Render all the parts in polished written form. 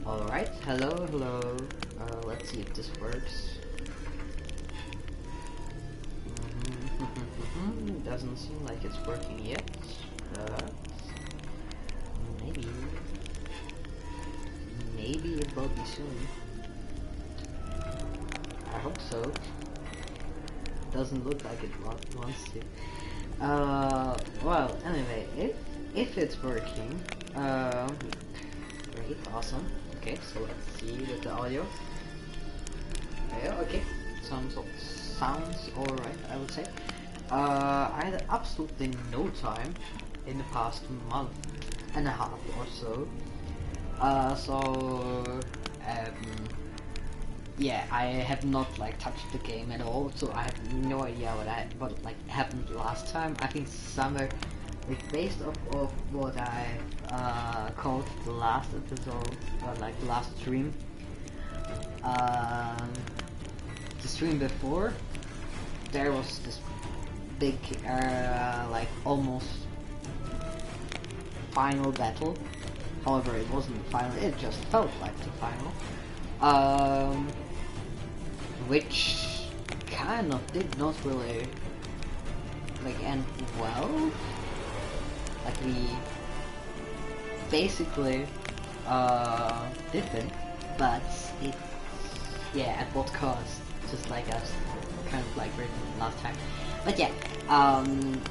Alright, hello. Let's see if this works. Doesn't seem like it's working yet, but maybe it will be soon. I hope so. Doesn't look like it wants to. Well, anyway, if it's working, great, awesome. Okay, so let's see with the audio. Yeah, okay, sounds alright, I would say. I had absolutely no time in the past month and a half or so. Yeah, I have not like touched the game at all, so I have no idea what like happened last time. I think somewhere like based off of what I called the last episode, or like the last stream. The stream before, there was this big like almost final battle. However, it wasn't final, it just felt like the final. Which kind of did not really like end well. Like we basically did win, but it, yeah, at what cost? Just like us kind of like written last time. But yeah, I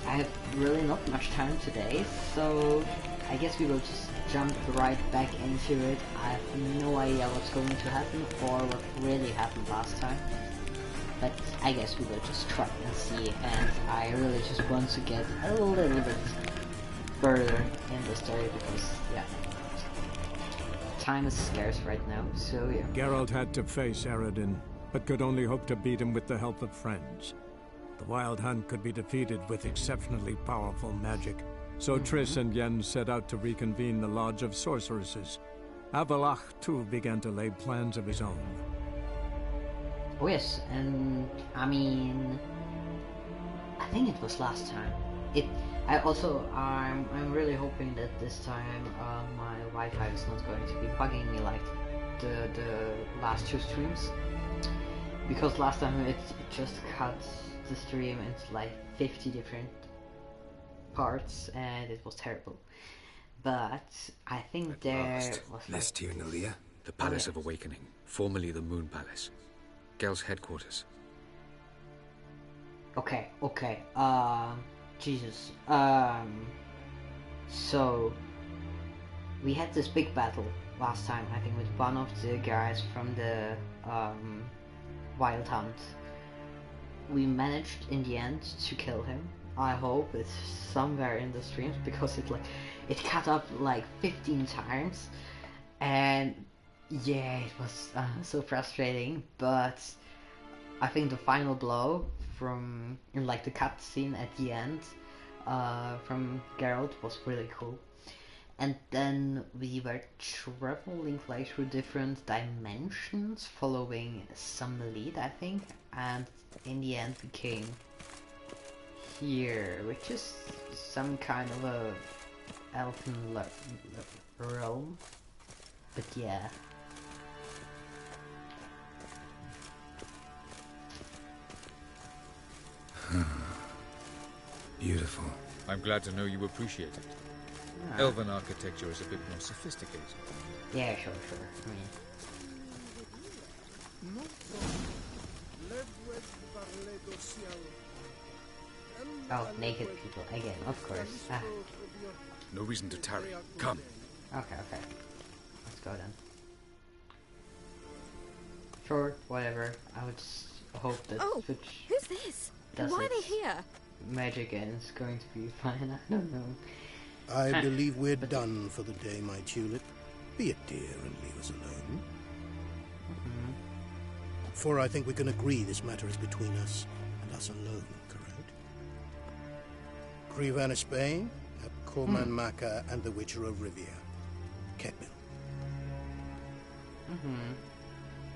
have really not much time today, so I guess we will just jump right back into it. I have no idea what's going to happen or what really happened last time, but I guess we will just try and see, and I really just want to get a little bit further in the story because, yeah, time is scarce right now, so yeah. Geralt had to face Eredin, but could only hope to beat him with the help of friends. The Wild Hunt could be defeated with exceptionally powerful magic, so Triss and Yen set out to reconvene the Lodge of Sorceresses. Avallac'h too began to lay plans of his own. Oh yes, and I mean, I think it was last time. I'm really hoping that this time my Wi-Fi is not going to be bugging me like the last two streams, because last time it just cut the stream into like 50 different parts and it was terrible. But I think there was Lest here, Nalia, the Palace of Awakening, formerly the Moon Palace, Gel's headquarters. Okay, Jesus. So we had this big battle last time, I think, with one of the guys from the Wild Hunt. We managed in the end to kill him. I hope it's somewhere in the streams because it cut up like 15 times, and yeah, it was so frustrating. But I think the final blow from like the cutscene at the end from Geralt was really cool. And then we were traveling like through different dimensions, following some lead, I think, and in the end we came here, which is some kind of a elfin realm. But yeah. Beautiful. I'm glad to know you appreciate it. Ah. Elven architecture is a bit more sophisticated. Yeah, sure. I mean, oh, naked people again, of course. Ah. No reason to tarry. Come. Okay. Let's go then. Sure, whatever. I would just hope that Switch Who's this? does Why are they its here? magic and it's going to be fine. I don't know. I believe we're done for the day, my tulip. Be a dear and leave us alone. For I think we can agree this matter is between us and us alone, correct? Crevan of Spain, Corman Maka, and the Witcher of Rivia. Ketmil.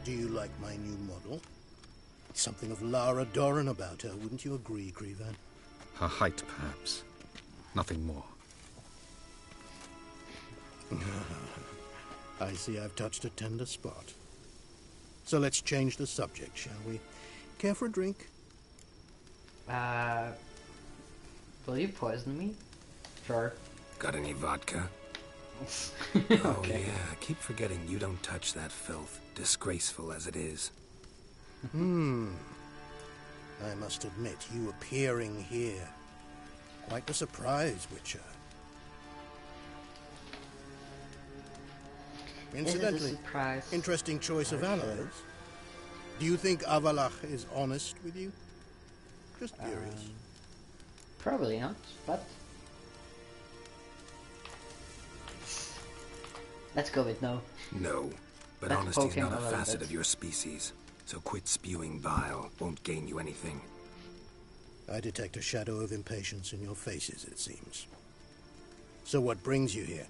Do you like my new model? Something of Lara Doran about her, wouldn't you agree, Crevan? Her height, perhaps. Nothing more. I see I've touched a tender spot. So let's change the subject, shall we? Care for a drink? Will you poison me? Sure. Got any vodka? Okay. Oh yeah, I keep forgetting you don't touch that filth, disgraceful as it is. I must admit, you appearing here, quite a surprise, Witcher. Incidentally, interesting choice of allies. Do you think Avalach is honest with you? Just curious. Probably not, but let's go with no. No, but Let's honesty's poke him not a a little facet bit. of your species. So quit spewing bile. Won't gain you anything. I detect a shadow of impatience in your faces, it seems. So what brings you here?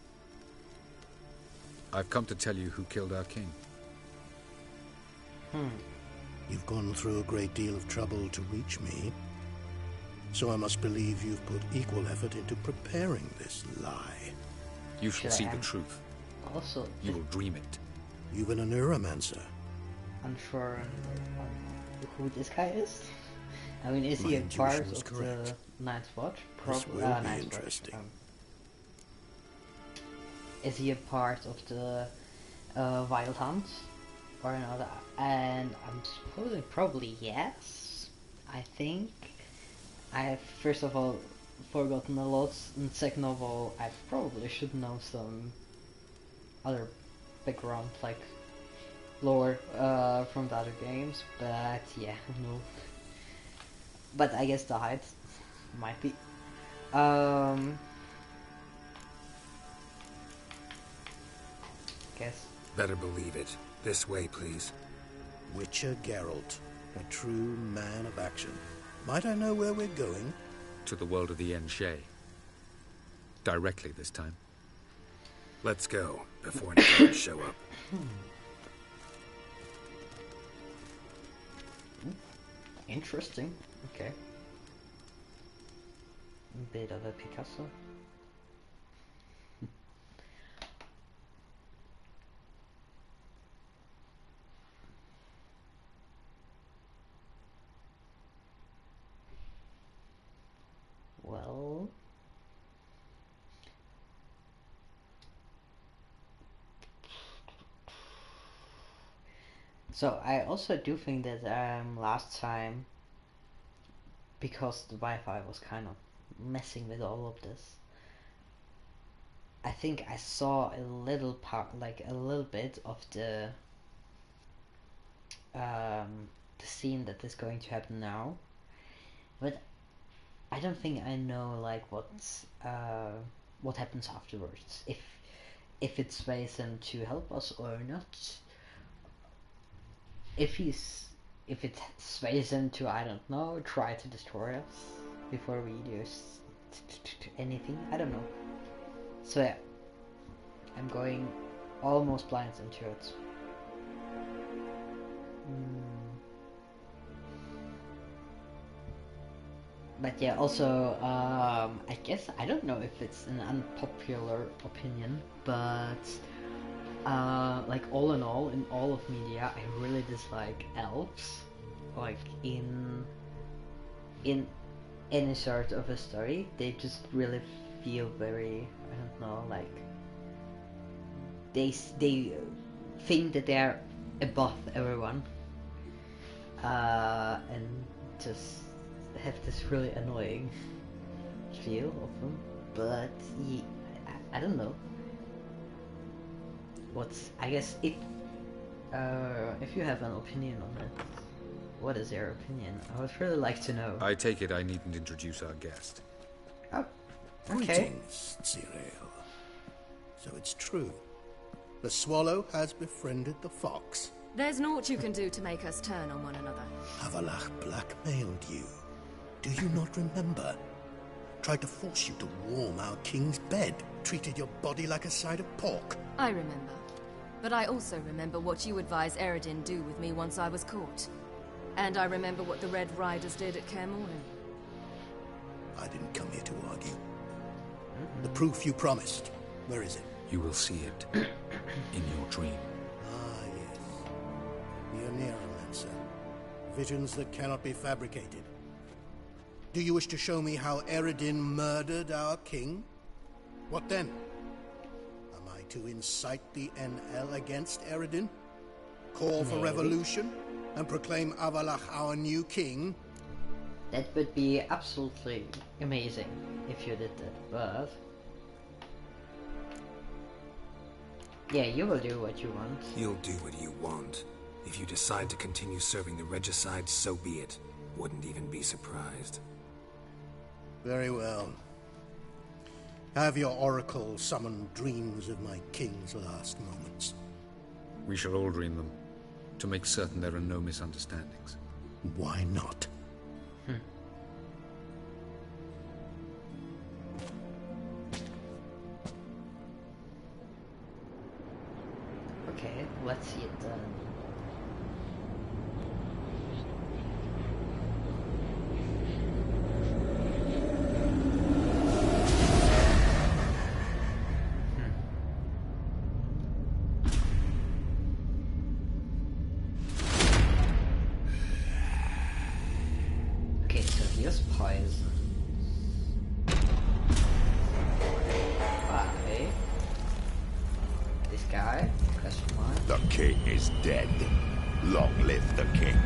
I've come to tell you who killed our king. You've gone through a great deal of trouble to reach me. So I must believe you've put equal effort into preparing this lie. You shall Sure, see I the am. truth. Also, You will dream it. You've been a neuromancer. unsure on who this guy is. I mean, is My he a intuition part was of correct. the Night's Watch? This will be Night's interesting. Watch. Is he a part of the Wild Hunt or another? And I'm supposing probably yes. I think. I've first of all forgotten a lot, and second of all, I probably should know some other background, like lore from the other games, but yeah, no. But I guess the height might be. Guess. Better believe it. This way, please. Witcher Geralt, a true man of action. Might I know where we're going? To the world of the Enshe. Directly this time. Let's go, before any guards show up. Interesting. Okay. Bit of a Picasso. Well, so I also do think that last time, because the Wi-Fi was kind of messing with all of this, I think I saw a little part, like a little bit of the scene that is going to happen now, but I don't think I know like what happens afterwards, if it sways him to help us or not. If it sways him to, I don't know, try to destroy us before we do anything, I don't know. So yeah, I'm going almost blind into it. But yeah, also, I guess, I don't know if it's an unpopular opinion, but like all in all of media, I really dislike elves. Like in any sort of a story, they just really feel very, I don't know, like they think that they're above everyone, and just have this really annoying feel of them. But yeah, I don't know. I guess if you have an opinion on it, what is your opinion? I would really like to know. I take it I needn't introduce our guest. Oh, okay. Greetings, Cyril. So it's true. The swallow has befriended the fox. There's naught you can do to make us turn on one another. Avalach blackmailed you. Do you not remember? Tried to force you to warm our king's bed. Treated your body like a side of pork. I remember. But I also remember what you advised Eredin do with me once I was caught. And I remember what the Red Riders did at Kaer Morhen. I didn't come here to argue. The proof you promised. Where is it? You will see it. in your dream. Ah, yes. The Oneiromancer. Visions that cannot be fabricated. Do you wish to show me how Eredin murdered our king? What then? Am I to incite the NL against Eredin? Call for revolution? And proclaim Avalach our new king? That would be absolutely amazing if you did that, but... yeah, you will do what you want. You'll do what you want. If you decide to continue serving the regicide, so be it. Wouldn't even be surprised. Very well. Have your oracle summon dreams of my king's last moments. We shall all dream them, to make certain there are no misunderstandings. Why not? Okay, let's see it done. Okay, so here's poison. Why? This guy? Question mark. The king is dead. Long live the king.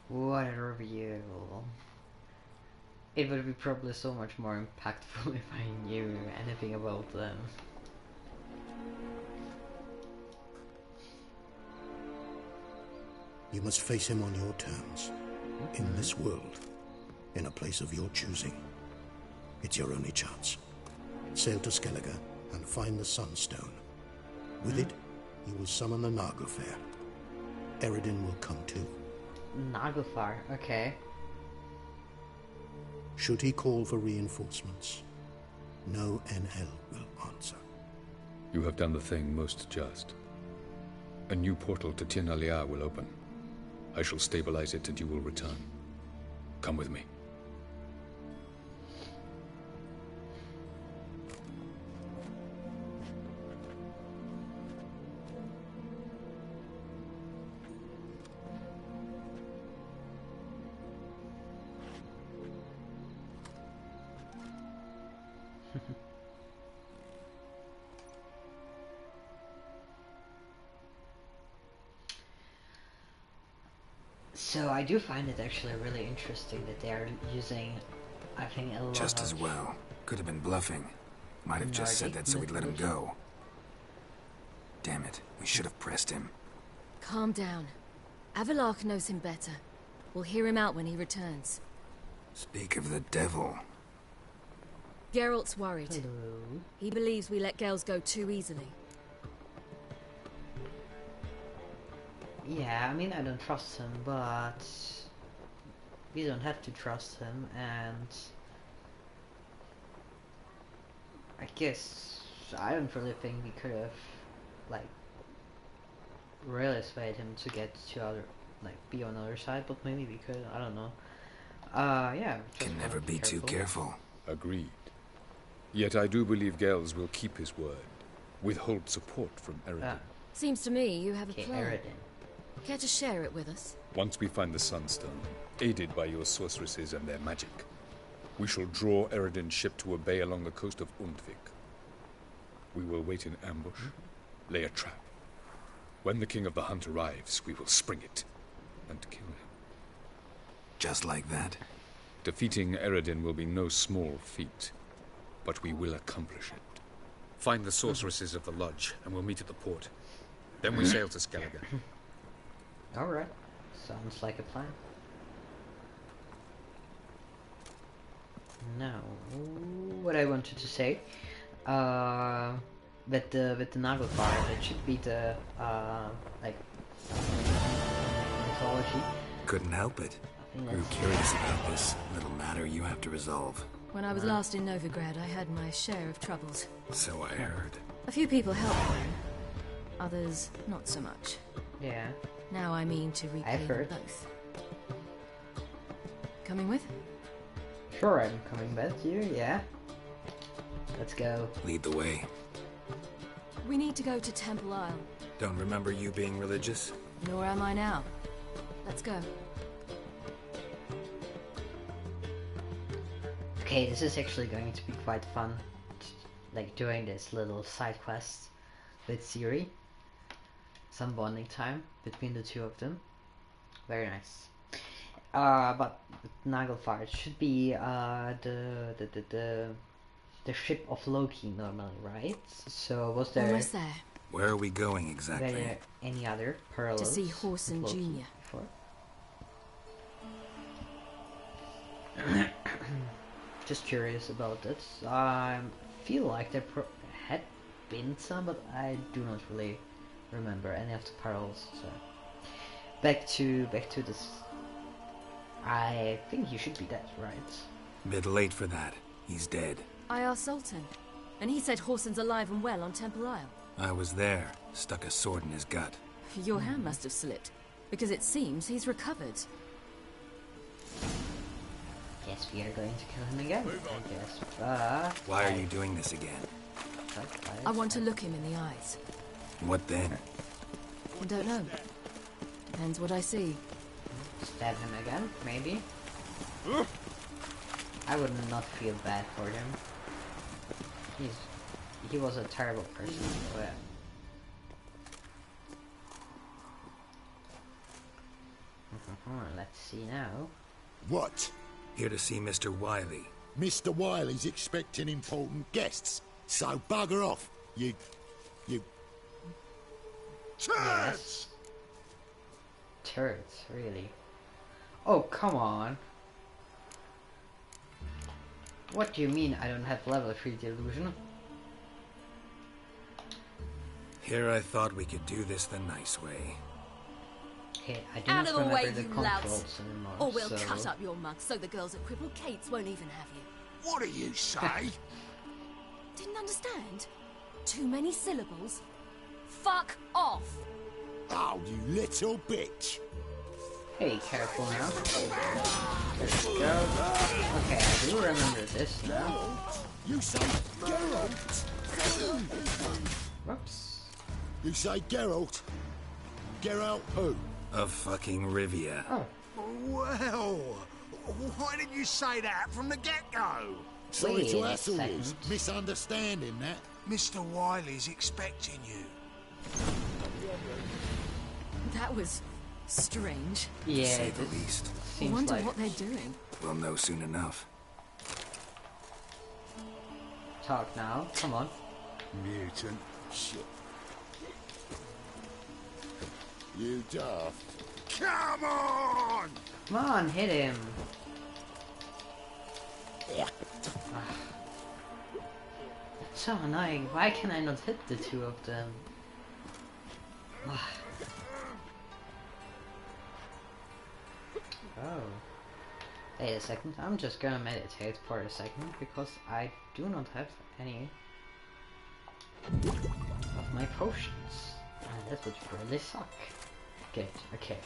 What a reveal. It would be probably so much more impactful if I knew anything about them. You must face him on your terms. In this world. In a place of your choosing. It's your only chance. Sail to Skellige and find the Sunstone. With it, you will summon the Naglfar. Eredin will come too. Naglfar, okay. Should he call for reinforcements, no NL will answer. You have done the thing most just. A new portal to Tir na Liar will open. I shall stabilize it and you will return. Come with me. So I do find it actually really interesting that they're using, I think, a lot Just of... as well. Could have been bluffing. Might have just said that so we'd let him go. Damn it. We should have pressed him. Calm down. Avalach knows him better. We'll hear him out when he returns. Speak of the devil. Geralt's worried. Hello. He believes we let girls go too easily. Yeah, I mean, I don't trust him, but we don't have to trust him, and I guess I don't really think we could have, like, really swayed him to get to other, like, be on the other side, but maybe we could, I don't know. Yeah. Can never be too careful. Agreed. Yet I do believe Gels will keep his word. Withhold support from Eredin. Seems to me you have a Okay, plan. Eredin. Care to share it with us? Once we find the Sunstone, aided by your sorceresses and their magic, we shall draw Eredin's ship to a bay along the coast of Undvik. We will wait in ambush, lay a trap. When the King of the Hunt arrives, we will spring it and kill him. Just like that? Defeating Eredin will be no small feat, but we will accomplish it. Find the sorceresses of the lodge, and we'll meet at the port. Then we sail to Skellige. Alright, sounds like a plan. Now, what I wanted to say, with the Naglfar, it should be the, like, mythology. Couldn't help it. Grew curious about this little matter you have to resolve. When I was last in Novigrad, I had my share of troubles. So I heard. A few people helped me, others not so much. Yeah. Now I mean to repay I've them heard. both. Coming with? Sure, I'm coming with you, yeah. Let's go. Lead the way. We need to go to Temple Isle. Don't remember you being religious? Nor am I now. Let's go. Okay, this is actually going to be quite fun. Like doing this little side quest with Ciri. Some bonding time between the two of them. Very nice. But Naglfar, it should be the ship of Loki normally, right? So was there? Almost there. Where are we going Were exactly? there any other parallels? To see Horson with Loki Jr. before? Just curious about it. I feel like there had been some, but I do not really remember any of the parallels. So back to this. I think you should be dead, right? Bit late for that. He's dead. I asked Sultan, and he said Horson's alive and well on Temple Isle. I was there. Stuck a sword in his gut. Your hand must have slipped, because it seems he's recovered. Guess we are going to kill him again, I guess, but... Why are you doing this again? I want to look him in the eyes. What then? I don't know. Depends what I see. Stab him again, maybe? I would not feel bad for him. He was a terrible person, so yeah. Let's see now. What? Here to see Mr. Wiley. Mr. Wiley's expecting important guests, so bugger off, you... Yes. Turrets, really? Oh, come on. What do you mean I don't have level 3 delusion? Here I thought we could do this the nice way. Okay, I do Out not of the way, remember the you louts. controls anymore, Or we'll so... cut up your mug so the girls at Crippled Kate's won't even have you. What do you say? Didn't understand? Too many syllables? Fuck off! Oh, you little bitch. Hey, careful now. There we go. Okay, I do remember this now. You say Geralt? Whoops. You say Geralt? Geralt who? Of fucking Rivia. Oh. Well, why didn't you say that from the get-go? Sorry Wait to a hassle you. second. Misunderstanding that. Mr. Wiley's expecting you. That was strange. Yeah, To say the this least. I seems wonder like... what they're doing. We'll know soon enough. Talk now, come on. Mutant. Shit. You daft. Come on! Come on, hit him. So annoying. Why can I not hit the two of them? Oh. Wait a second. I'm just gonna meditate for a second because I do not have any of my potions. And that would really suck. Good, okay.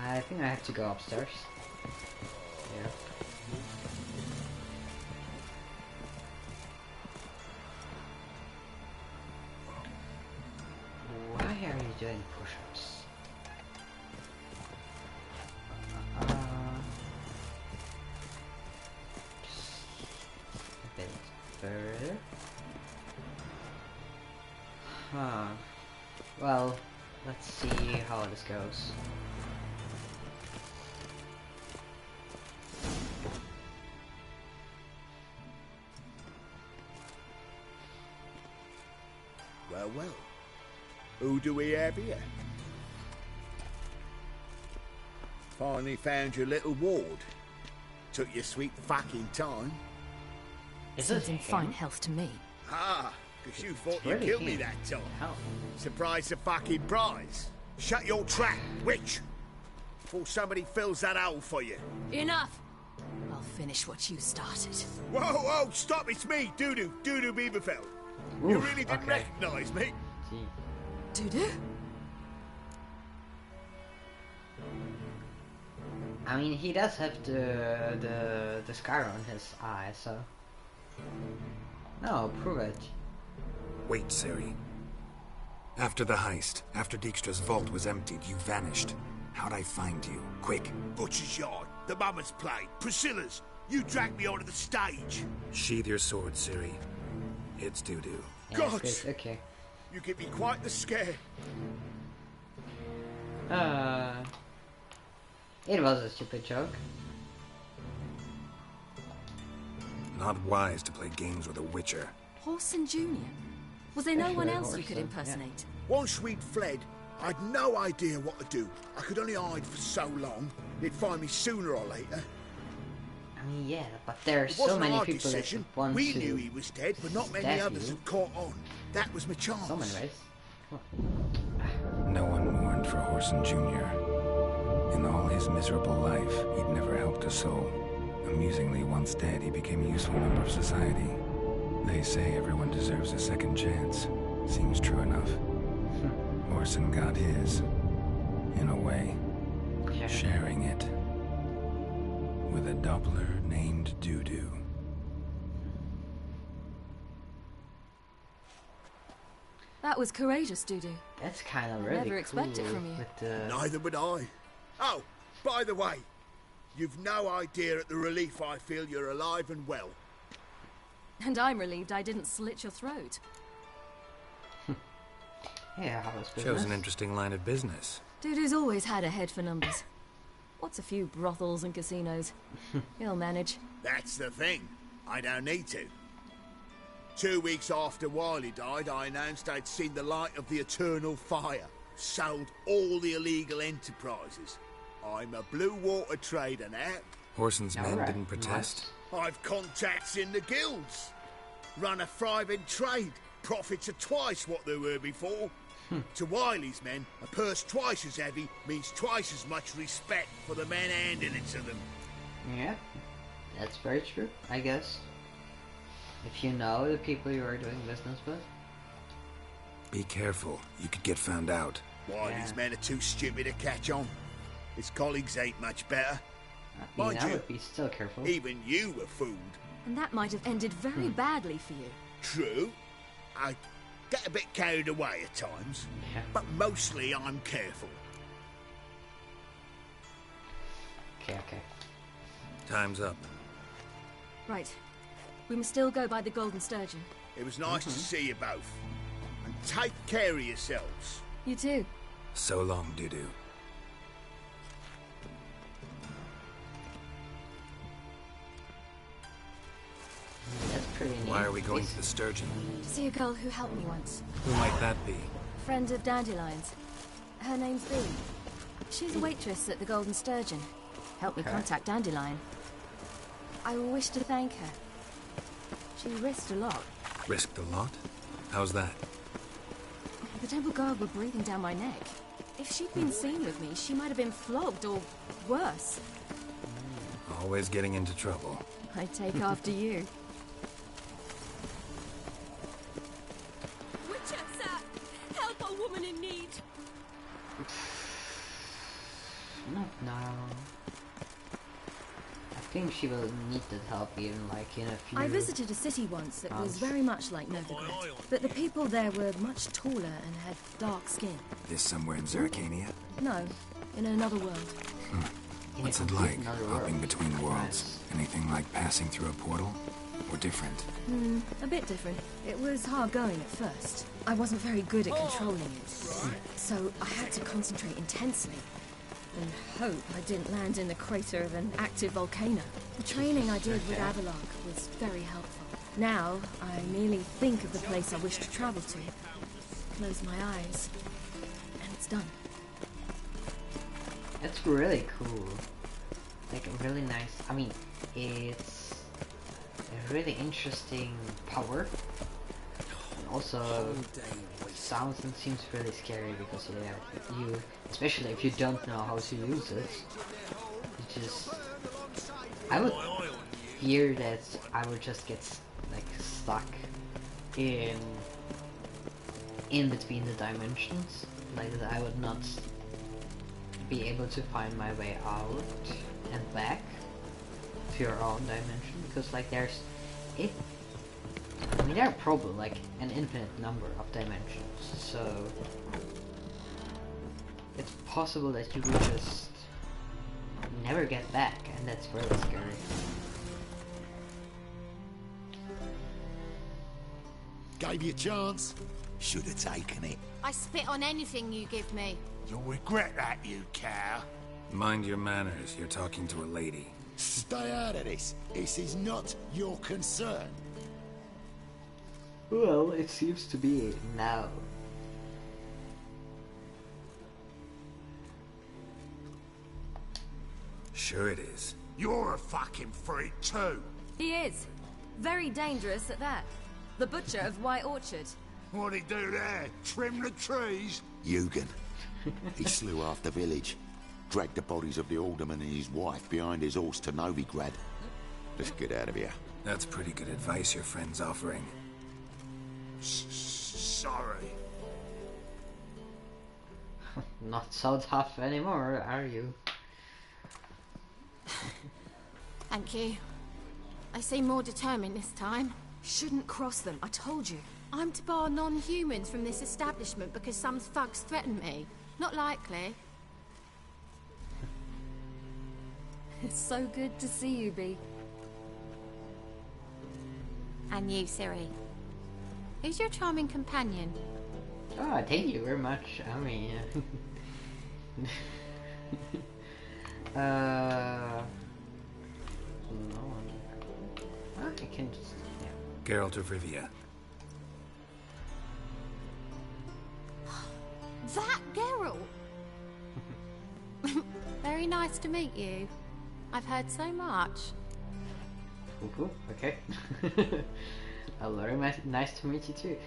I think I have to go upstairs. Yeah. Why are you doing push-ups? Just a bit further. Huh. Well, let's see how this goes. Well, well. Who do we have here? Finally found your little ward. Took your sweet fucking time. Is Seems it in him? fine health to me. Ah, because you thought It's you really killed me him. that time. Hell. Surprise the fucking prize. Shut your trap, witch. Before somebody fills that hole for you. Enough! I'll finish what you started. Whoa, whoa, stop, it's me, Doodoo Beaverfell. You Oof, really didn't okay. recognise me. Gee. Dudu? I mean, he does have the scar on his eye, so. No, prove it. Wait, Ciri. After the heist, after Dijkstra's vault was emptied, you vanished. How'd I find you? Quick. Butcher's Yard, the Mama's Play, Priscilla's. You dragged me onto the stage. Sheathe your sword, Ciri. It's doo-doo. Yeah, God! it's good. Okay. You give me quite the scare. It was a stupid joke. Not wise to play games with a witcher. Horson Jr.? Was there no one Especially else you could Horson, impersonate? Once we'd fled, I'd no idea what to do. I could only hide for so long. They'd find me sooner or later. I mean, yeah, but there are It so wasn't many our people decision. that want We to knew he was dead, but not many stab others you. had caught on. That was my chance. So many ways. No one mourned for Horson Jr. In all his miserable life, he'd never helped a soul. Amusingly, once dead, he became a useful member of society. They say everyone deserves a second chance. Seems true enough. Horson got his, in a way, Yeah. sharing it with a Doppler named Doo-Doo. That was courageous, Dudu. That's kind of I really never expect it cool from you. with the Neither would I. Oh, by the way, you've no idea at the relief I feel you're alive and well. And I'm relieved I didn't slit your throat. yeah, how was business? Shows an interesting line of business. Dudu's always had a head for numbers. What's a few brothels and casinos? He'll manage. That's the thing. I don't need to. 2 weeks after Wiley died, I announced I'd seen the light of the eternal fire. Sold all the illegal enterprises. I'm a blue water trader now. Horson's men Alright, didn't protest. I've contacts in the guilds. Run a thriving trade. Profits are twice what they were before. To Wiley's men, a purse twice as heavy means twice as much respect for the men handing it to them. Yeah, that's very true, I guess. If you know the people you are doing business with. Be careful, you could get found out. Wiley's Yeah. men are too stupid to catch on. His colleagues ain't much better. Mind I you, would be still careful. even you were fooled. And that might have ended very badly for you. True, I get a bit carried away at times, Yeah. but mostly I'm careful. Okay. Time's up. Right. We must still go by the Golden Sturgeon. It was nice to see you both. And take care of yourselves. You too. So long, Doo-Doo. That's pretty neat. Why are we going It's- to the Sturgeon? To see a girl who helped me once. Who might that be? Friend of Dandelion's. Her name's Bee. She's a waitress at the Golden Sturgeon. Helped me Okay. contact Dandelion. I wish to thank her. She risked a lot. Risked a lot? How's that? The temple guard were breathing down my neck. If she'd been seen with me, she might have been flogged or worse. Always getting into trouble. I take after you. Witcher, sir! Help a woman in need! Not now. I think she will need that help even like in a few. I visited a city once that was months. very much like Novigrad, but the people there were much taller and had dark skin. This somewhere in Zeracania? No, in another world. In a What's it complete like, another hopping world. between worlds? Anything like passing through a portal? Or different? A bit different. It was hard going at first. I wasn't very good at controlling it, so I had to concentrate intensely and hope I didn't land in the crater of an active volcano. The training I did with Avalok was very helpful. Now, I merely think of the place I wish to travel to, close my eyes, and it's done. That's really cool. Like a really nice. I mean, it's a really interesting power. And also, sounds and seems really scary because you, especially if you don't know how to use it, you just. I would fear that I would just get like stuck in between the dimensions, like that I would not be able to find my way out and back to your own dimension, because like there's it. I mean, there are probably like an infinite number of dimensions, so it's possible that you will just never get back, and that's really scary. Gave you a chance. Should have taken it. I spit on anything you give me. You'll regret that, you cow. Mind your manners, you're talking to a lady. Stay out of this. This is not your concern. Well, it seems to be now. Sure it is. You're a fucking freak too. He is. Very dangerous at that. The butcher of White Orchard. What'd he do there? Trim the trees? Eugen. He slew half the village. Dragged the bodies of the alderman and his wife behind his horse to Novigrad. Let's get out of here. That's pretty good advice your friend's offering. Sorry. Not so tough anymore, are you? Thank you. I seem more determined this time. Shouldn't cross them, I told you. I'm to bar non-humans from this establishment because some thugs threaten me. Not likely. It's so good to see you, Bee. And you, Siri. Who's your charming companion? Oh, thank you very much. I mean, no one. I can just, yeah. Geralt of Rivia. That Geralt! Very nice to meet you. I've heard so much. Cool, okay. Very nice to meet you too.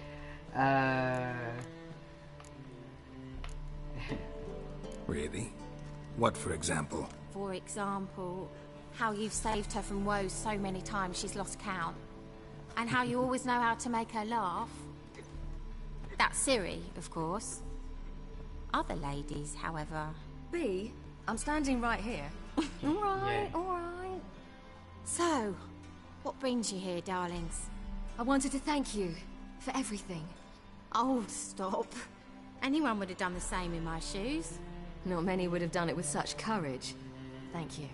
Really? What, for example? For example, how you've saved her from woes so many times she's lost count. And how you always know how to make her laugh. That's Siri, of course. Other ladies, however... Bee, I'm standing right here. Alright, alright. So, what brings you here, darlings? I wanted to thank you for everything. Oh, stop. Anyone would have done the same in my shoes. Not many would have done it with such courage. Thank you.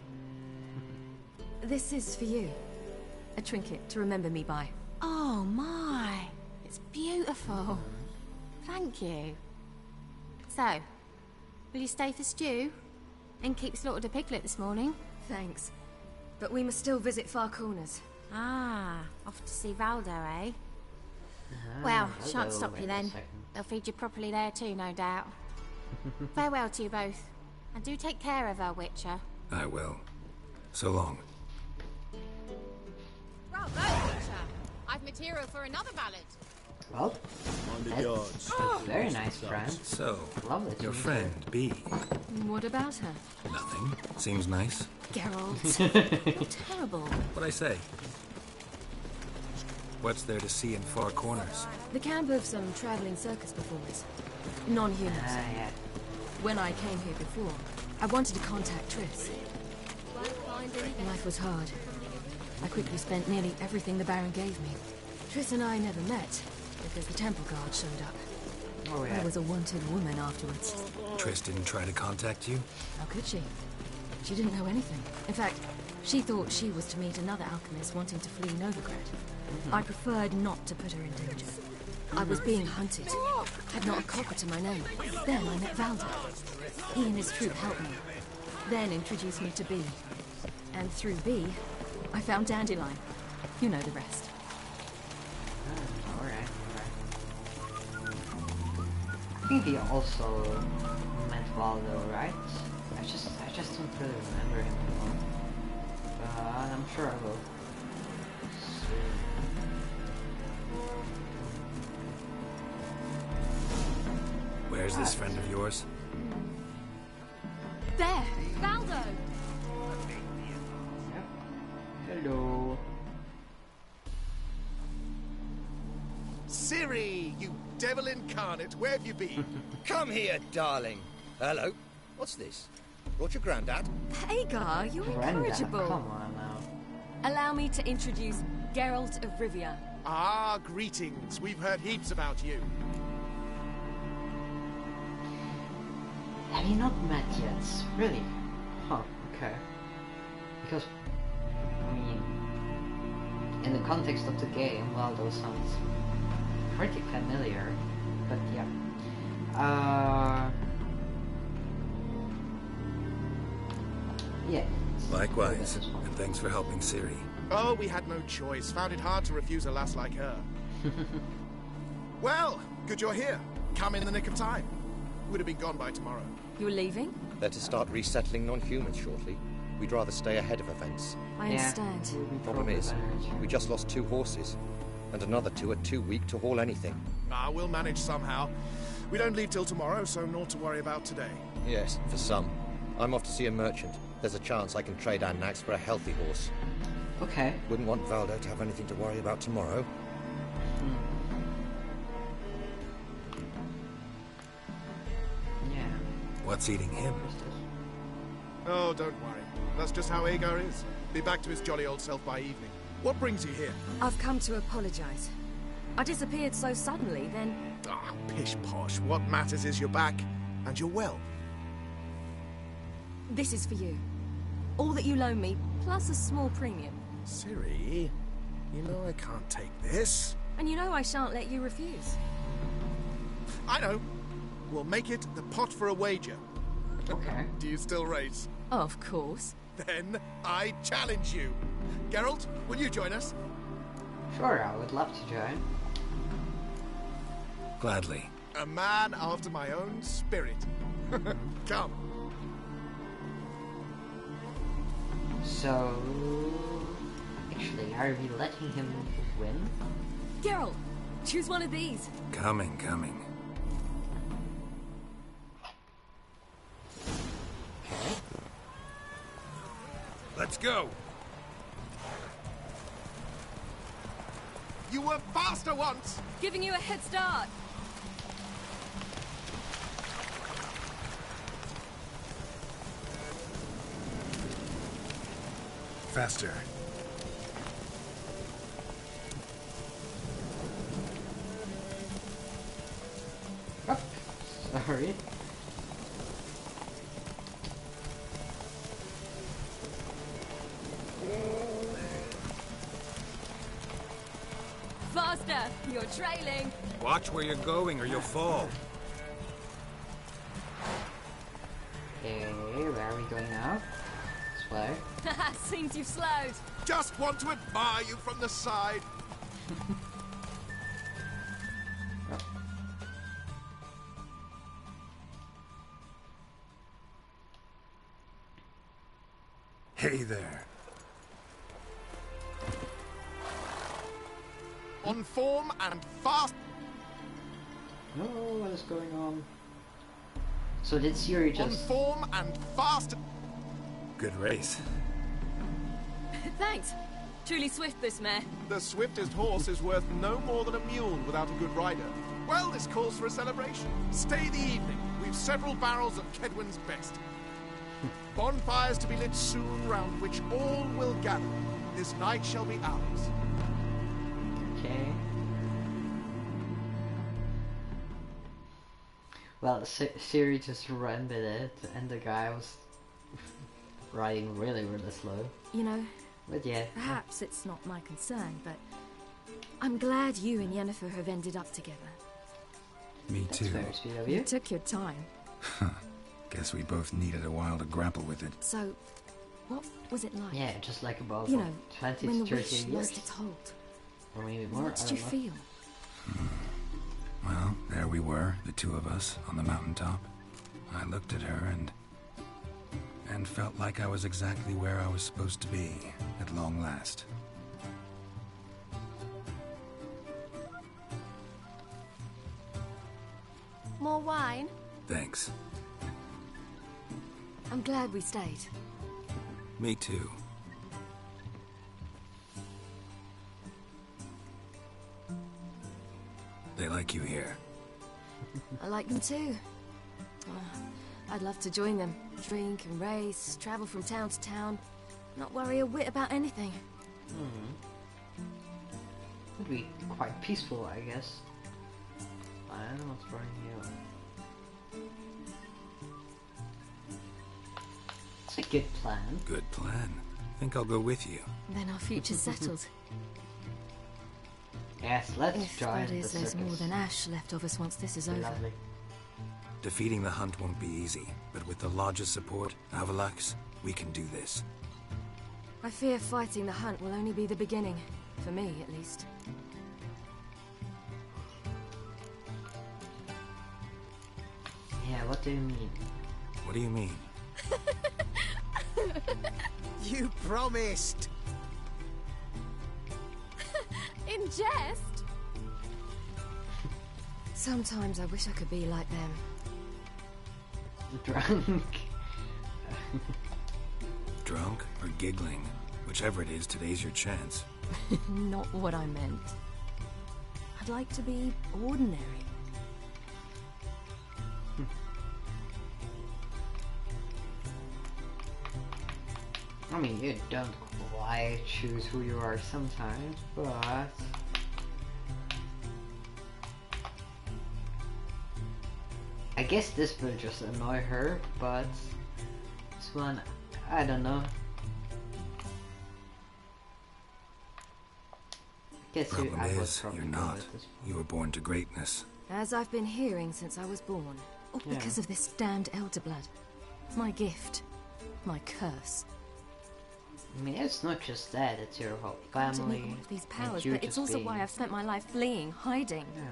This is for you. A trinket to remember me by. Oh my, it's beautiful. Thank you. So, will you stay for stew? And keep slaughtered a piglet this morning? Thanks. But we must still visit Far Corners. Ah, off to see Valdo, eh? Well, shan't stop you then. They'll feed you properly there too, no doubt. Farewell to you both. And do take care of our Witcher. I will. So long. Bravo, Witcher! I've material for another ballad. Well, that's a very nice friend. So, Lovely your friend, Bee. What about her? Nothing. Seems nice. Geralt. You're terrible. What'd I say? What's there to see in Far Corners? The camp of some traveling circus performers. Non-humans. Yeah. When I came here before, I wanted to contact Triss. Life was hard. I quickly spent nearly everything the Baron gave me. Triss and I never met, because the temple guard showed up. Oh, yeah. I was a wanted woman afterwards. Triss didn't try to contact you? How could she? She didn't know anything. In fact, she thought she was to meet another alchemist wanting to flee Novigrad. I preferred not to put her in danger. I was being hunted. Had not a copper to my name. Then I met Valdo. He and his troop helped me. Then introduced me to Bee. And through Bee, I found Dandelion. You know the rest. Alright. I think he also met Valdo, right? I just don't really remember him anymore. I'm sure I will. Where's this friend of yours? There! Valdo! Yep. Hello. Ciri, you devil incarnate, where have you been? Come here, darling. Hello. What's this? Brought your granddad? Hagar, you're Brenda, incorrigible. come on now. Allow me to introduce Geralt of Rivia. Ah, greetings. We've heard heaps about you. Have you not met yet? Really? Huh, okay. Because, I mean, in the context of the game, well, those sounds pretty familiar, but yeah. Yeah. Likewise, and thanks for helping Ciri. Oh, we had no choice. Found it hard to refuse a lass like her. Well, good you're here. Come in the nick of time. Would have been gone by tomorrow. You're leaving? They're to start resettling non-humans shortly. We'd rather stay ahead of events. I understand. Problem is, we just lost 2 horses, and another 2 are too weak to haul anything. Ah, we'll manage somehow. We don't leave till tomorrow, so naught to worry about today. Yes, for some. I'm off to see a merchant. There's a chance I can trade our nags for a healthy horse. Okay. Wouldn't want Valdo to have anything to worry about tomorrow. Yeah. What's eating him? Oh, don't worry. That's just how Agar is. Be back to his jolly old self by evening. What brings you here? I've come to apologize. I disappeared so suddenly, then... Ah, pish-posh. What matters is you're back, and you're well. This is for you. All that you loan me, plus a small premium. Ciri, you know I can't take this. And you know I shan't let you refuse. I know. We'll make it the pot for a wager. Okay. Do you still race? Of course. Then I challenge you. Geralt, will you join us? Sure, I would love to join. Gladly. A man after my own spirit. Come. So... Actually, are we letting him win? Geralt, choose one of these. Coming. Okay. Let's go. You were faster once! Giving you a head start. Faster. Oh, sorry. Faster, you're trailing. Watch where you're going or you'll fall. Okay, where are we going now? This way. Seems you've slowed. Just want to admire you from the side. Hey there. On form and fast. No, what is going on? So did Ciri On just... form and fast. Good race. Thanks. Truly swift, this mare. The swiftest horse is worth no more than a mule without a good rider. Well, this calls for a celebration. Stay the evening. We've several barrels of Kedwin's best. Bonfires to be lit soon, round which all will gather. This night shall be ours. Okay. Well, Ciri just ran with it, and the guy was riding really slow. You know, But yeah. perhaps it's not my concern, but I'm glad you and Yennefer have ended up together. Me That's too. very sweet of You you. took your time. Guess we both needed a while to grapple with it. So, what was it like? Yeah, just like about You know, 20 when to the 30 wish years. lost its hold. Or maybe more, What I did you don't know. feel? Well, there we were, the two of us, on the mountaintop. I looked at her and felt like I was exactly where I was supposed to be, at long last. More wine? Thanks. I'm glad we stayed. Me too. They like you here. I like them too. I'd love to join them. Drink and race, travel from town to town. Not worry a whit about anything. Would be quite peaceful, I guess. I don't know what's burning you. It's a good plan. Good plan. Think I'll go with you. Then our future's settled. Yes, let's If join that the is, there's more circus. than ash left of us once this is over. Lovely. Defeating the hunt won't be easy, but with the Lodge's support, Avalax, we can do this. I fear fighting the hunt will only be the beginning. For me, at least. Yeah, what do you mean? What do you mean? You promised! In jest? Sometimes I wish I could be like them. Drunk. Drunk or giggling? Whichever it is, today's your chance. Not what I meant. I'd like to be ordinary. I mean, you don't quite choose who you are sometimes, but... I guess this will just annoy her, but... This one, I don't know. Guess Problem I would is, probably you're go not. with this one. You were born to greatness. As I've been hearing since I was born. All Yeah. because of this damned elder blood. My gift. My curse. I mean, it's not just that, it's your whole Granted me family. all of these and powers, you but it's just also being- why I've spent my life fleeing, hiding. Yeah.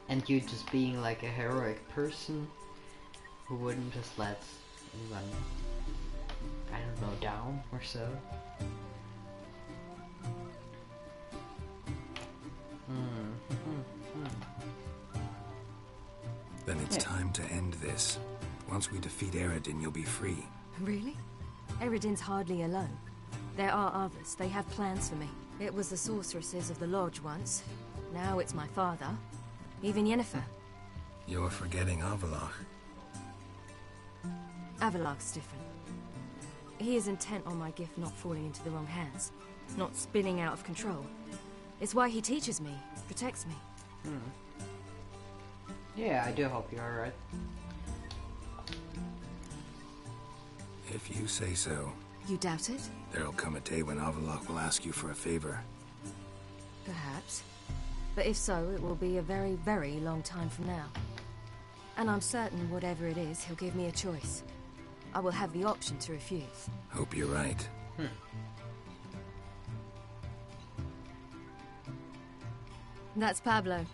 And you just being like a heroic person who wouldn't just let anyone, I don't know, down or so. Then it's Yeah. time to end this. Once we defeat Eredin, you'll be free. Really? Eredin's hardly alone. There are others. They have plans for me. It was the sorceresses of the Lodge once. Now it's my father. Even Yennefer. You're forgetting Avalach. Avalak's different. He is intent on my gift not falling into the wrong hands. Not spinning out of control. It's why he teaches me, protects me. Yeah, I do hope you're alright. If you say so, You doubt it? there'll come a day when Avalach will ask you for a favor. Perhaps. But if so, it will be a very, very long time from now. And I'm certain whatever it is, he'll give me a choice. I will have the option to refuse. Hope you're right. That's Pablo.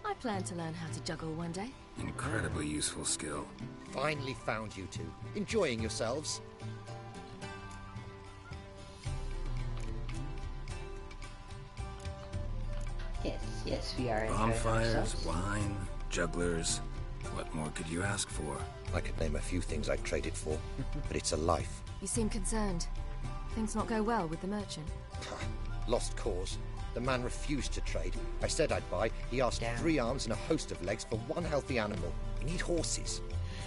I plan to learn how to juggle one day. Incredibly useful skill. Finally found you two. Enjoying yourselves? Yes, we are enjoying Bonfires, ourselves. wine, jugglers. What more could you ask for? I could name a few things I'd trade it for, but it's a life. You seem concerned. Things not go well with the merchant. Lost cause. The man refused to trade. I said I'd buy. He asked Damn. 3 arms and a host of legs for one healthy animal. We need horses.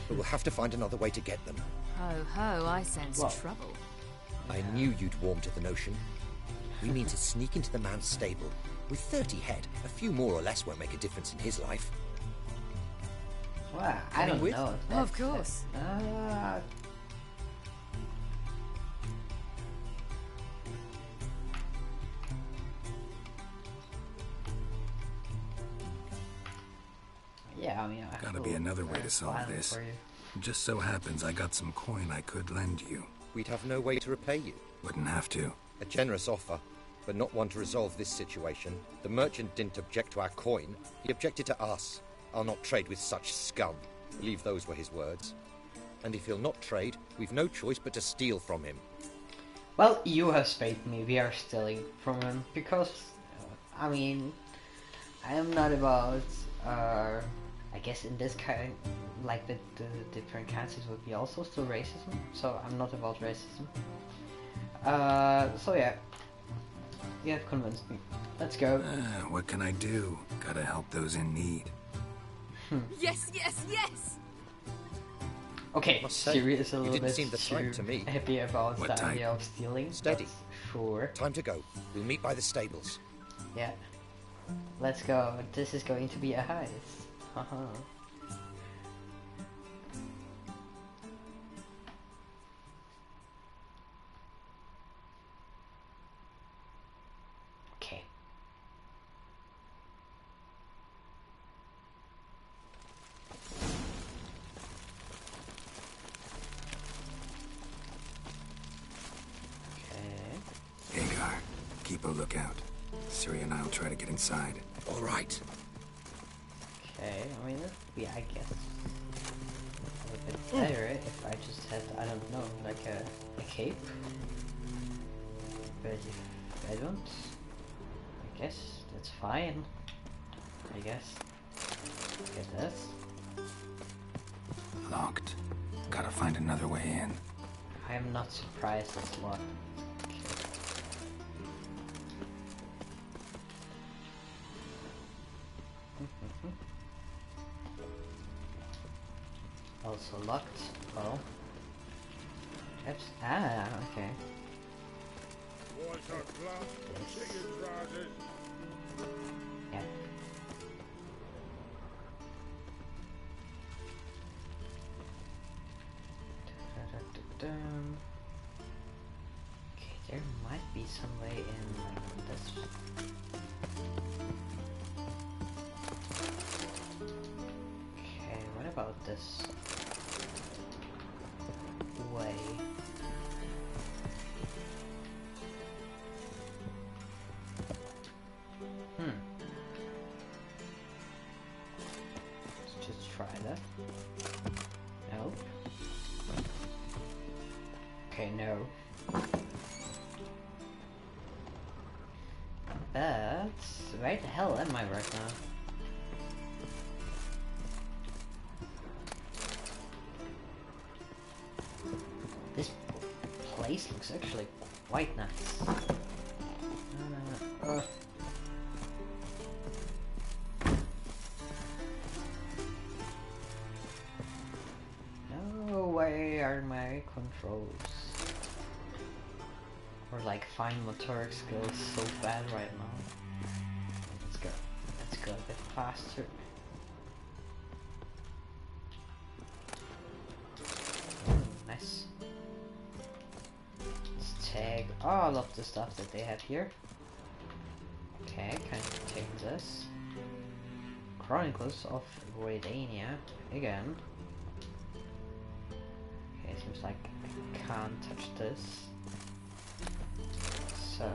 But we'll have to find another way to get them. Ho ho, I sense Well. trouble. I knew you'd warm to the notion. We mean to sneak into the man's stable. With 30 head, a few more or less won't make a difference in his life. Well, I Coming don't with? know. Oh, of course. Yeah, I mean, I Gotta feel be another way very to solve violent this. for you. Just so happens I got some coin I could lend you. We'd have no way to repay you. Wouldn't have to. A generous offer, but not one to resolve this situation. The merchant didn't object to our coin. He objected to us. I'll not trade with such scum. I believe those were his words. And if he'll not trade, we've no choice but to steal from him. Well, you have paid me. We are stealing from him because, I mean, I am not about. I guess in this kind, like the different kinds, it would be also still racism. So I'm not about racism. So yeah, you have convinced me. Let's go. What can I do? Gotta help those in need. Yes, yes, yes! Okay, Must say, Siri is a you little didn't bit seem the too type to me. happy about What the type? idea of stealing. Steady. But sure. Time to go. We'll meet by the stables. Yeah. Let's go. This is going to be a heist. Haha. Okay. Okay. Hagar, keep a lookout. Ciri and I'll try to get inside. All right. Okay, I mean, it would be, I guess, a bit better if I just had, I don't know, like a cape. But if I don't, I guess that's fine. I guess. Get this. Locked. Gotta find another way in. I am not surprised it's locked. Also locked. Oh. Oops. Ah, okay. This. Yep. Da-da-da-dum. Okay, there might be some way in like this. Okay, what about this way? Let's just try that. Nope. Okay, no. But where the hell am I right now? This place looks actually quite nice. No, where are my controls? Or like fine motoric skills so bad right now. Let's go. Let's go a bit faster. Nice. Let's tag all of the stuff that they have here. Okay, can I take this? Chronicles of Redania again. Okay, seems like I can't touch this. So.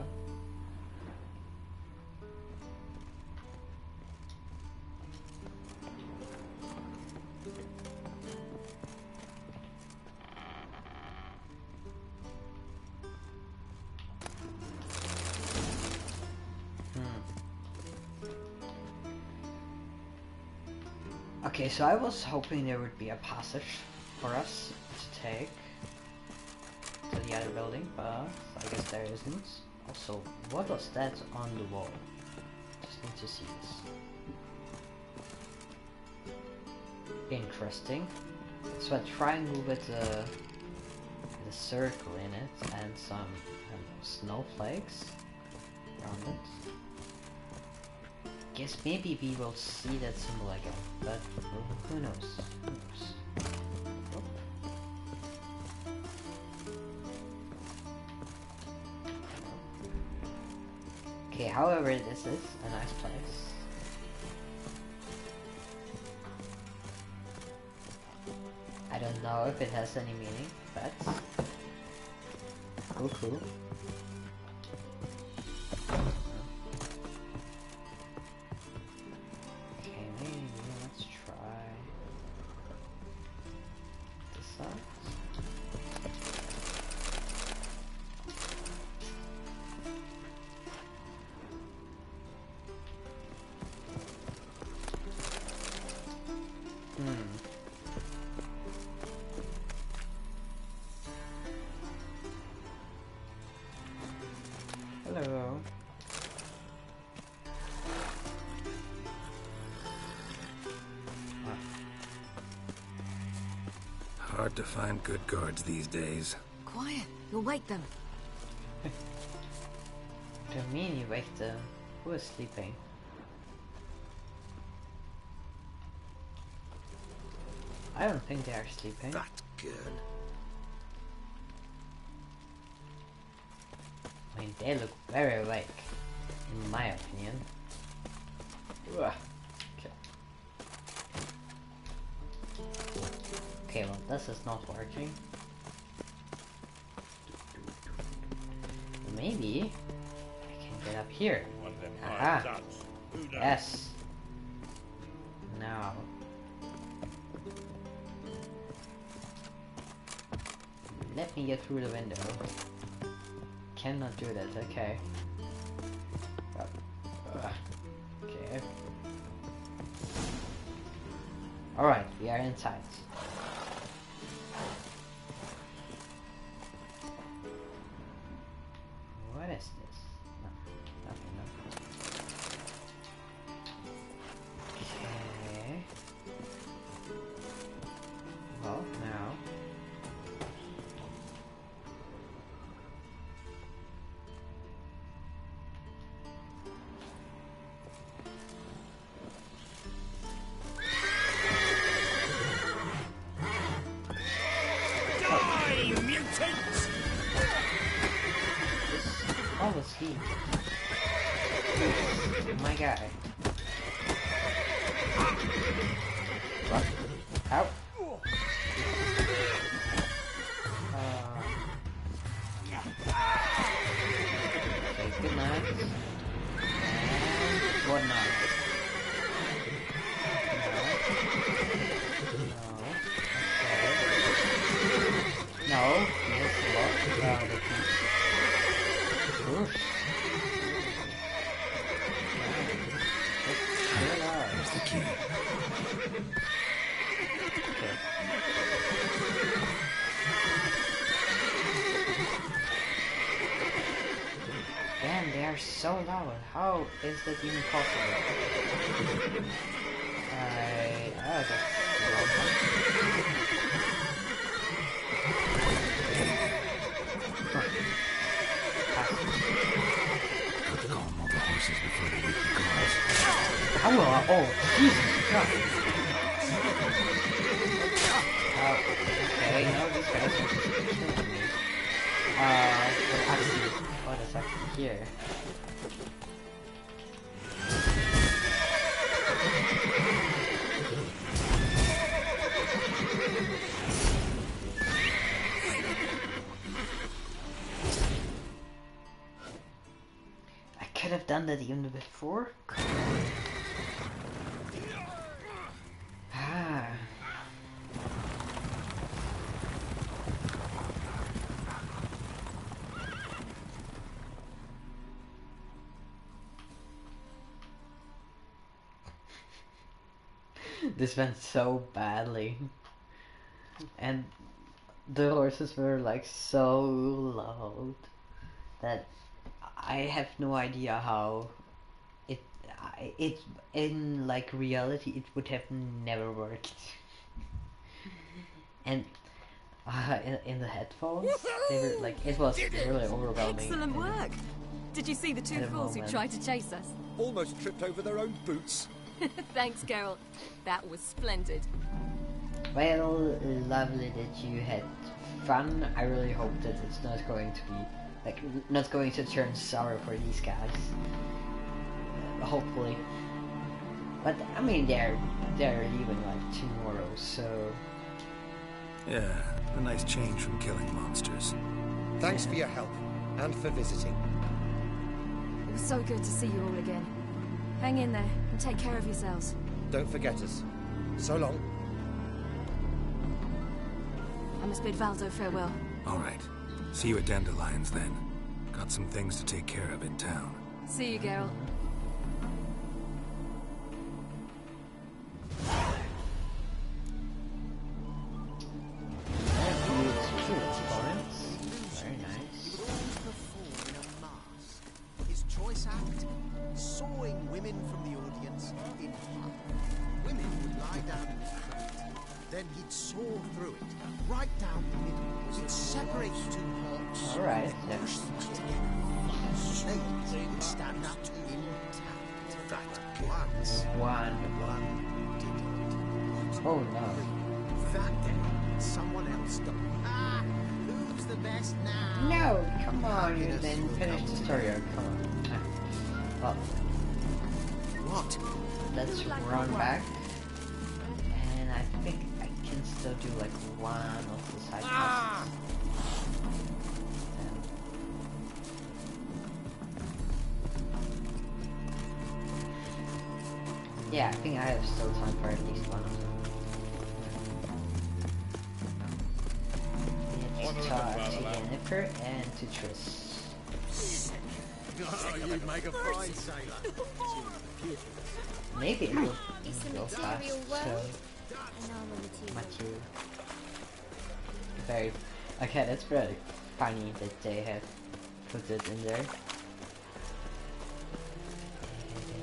Okay, so I was hoping there would be a passage for us to take to the other building, but I guess there isn't. Also, what was that on the wall? Just need to see this. Interesting. So a triangle with a circle in it and some, I don't know, snowflakes around it. Guess maybe we will see that symbol again, but who knows? Who knows? Nope. Okay, however, this is a nice place. I don't know if it has any meaning, but cool. Okay, maybe let's try this side. Hello. Hard to find good guards these days. Quiet, you'll wake them. What do you mean you wake them? Who is sleeping? I don't think they are sleeping. That's good. I mean, they look very awake, in my opinion. Ugh. Okay, well, this is not working. Maybe I can get up here. Aha! Yes! Now. Let me get through the window. Cannot do that, okay. Okay. Alright, we are inside. What is this? No, nothing, Okay. Well, now. Oh, was he? My guy. What? Ow. Okay, good night. And what now? No. Okay. No. Yes, what? Oof. Here's the key. Okay. Damn, they are so loud. How is that even possible? That's the wrong one. Got to calm all the horses before they wake the guards. How will I? Oh, Jesus Christ. Okay, no, these guys are killing me. But actually, what is actually here? I could have done that even before. Ah. This went so badly. And the horses were like so loud that I have no idea how it in like reality it would have never worked. And in the headphones they were like, it was really overwhelming. Excellent work. Did you see the two fools who tried to chase us? Almost tripped over their own boots. Thanks, Carol. That was splendid. Well, lovely that you had fun. I really hope that it's not going to be like not going to turn sour for these guys. Hopefully. But I mean they're leaving like tomorrow, so Yeah, a nice change from killing monsters. Thanks for your help and for visiting. It was so good to see you all again. Hang in there and take care of yourselves. Don't forget us. So long. I must bid Valdo farewell. All right. See you at Dandelions then. Got some things to take care of in town. See you, Geralt. very nice. Perform in a mask. His choice act, sawing women from the audience in fun. Women would lie down in his crate. Then he'd saw through it, right down the middle. It separates two halves. Alright, then push them together. They would stand up intact. That once one didn't. Oh no. That day, someone else died. Ah, who's the best now? No, come on, you didn't finish the story. Oh, come on. Well, What? let's run back. And I think I can still do like one of the side quests. Yeah, I think I have still time for at least one of them. Let's talk to Jennifer and to Triss. Oh, you'd make a fine sailor. Maybe it will It's the go fast, material so world. I know I'm a material. very... Okay, that's pretty funny that they have put it in there.